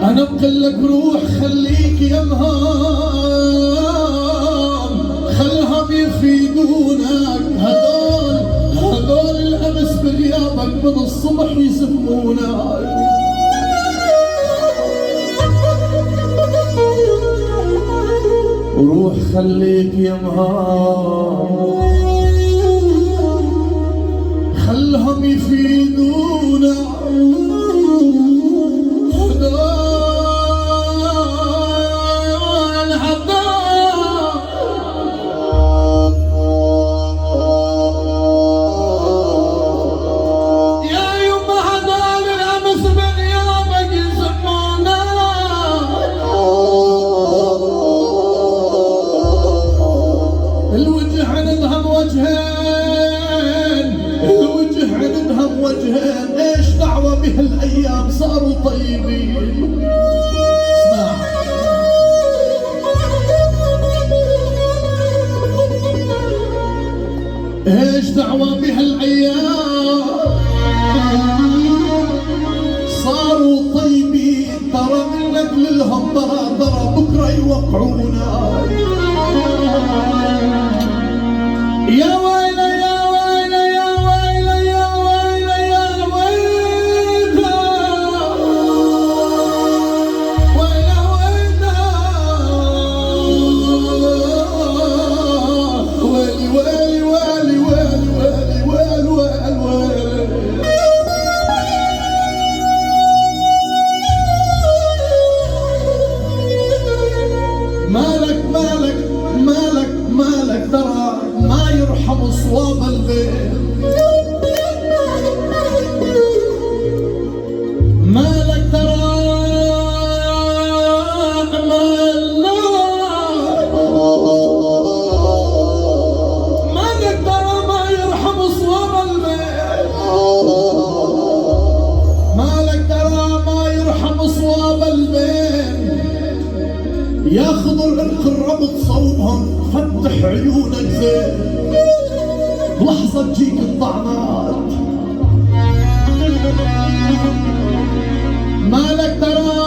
انا بقول لك روح خليك يا مهام، خلهم يفيدونك. هذول الامس بغيابك من الصبح يسمونك. وروح خليك يا مهام، خلهم يفيدونا. وجهين، ايش دعوة بهالايام صاروا طيبين. اسمع، ايش دعوة بهالايام صاروا طيبين. ترى منك للهم ترى بكره يوقعونا. يا ويلي يا ويلي يا ويلي يا ويلي يا ويلي ويلي ويلي ويلي ويلي ويلي ويلي. مالك مالك مالك مالك ترى ما يرحم صواب البيت. مالك ترى مالك ترى ما يرحم صواب البيت. مالك ترى ما يرحم صواب البيت. ياخذوا الربط صوبهم، فتح عيونك زين بلحظة تجيك الطعنات. مالك ترى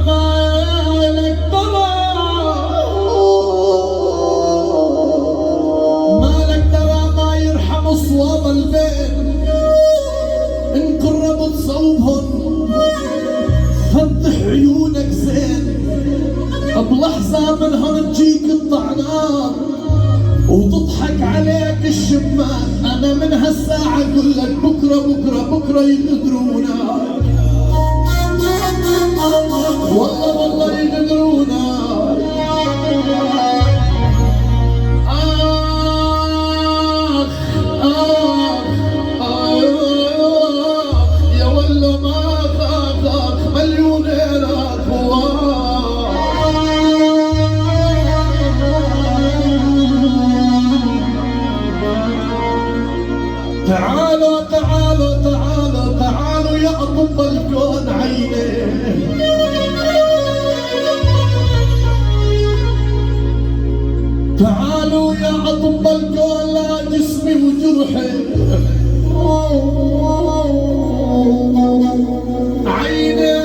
مالك ترى مالك ترى ما يرحم صواب البين. ان قربت صوبهم فتح عيونك زين بلحظة منهم تجيك الطعنات وتضحك عليك الشبان. انا من هالساعة اقول لك بكرة بكرة بكرة يقدرونا. والله والله يقدرونا. آخ آخ آخ يا ولا ما آخ مليونين تعالوا تعالوا تعالوا تعالوا يا أطب الكون عيني. تعالوا يا أطب الكون لا جسمي وجرحي. عيني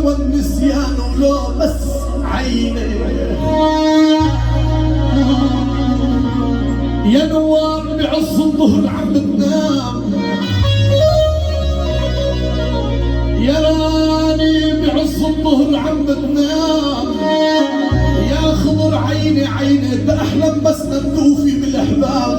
والنسيان ولو بس عيني. يا نوار بعز الظهر عم بتنام، يا راني بعز الظهر عم بتنام. يا خضر عيني عيني بأحلم بس ندوفي بالأحباب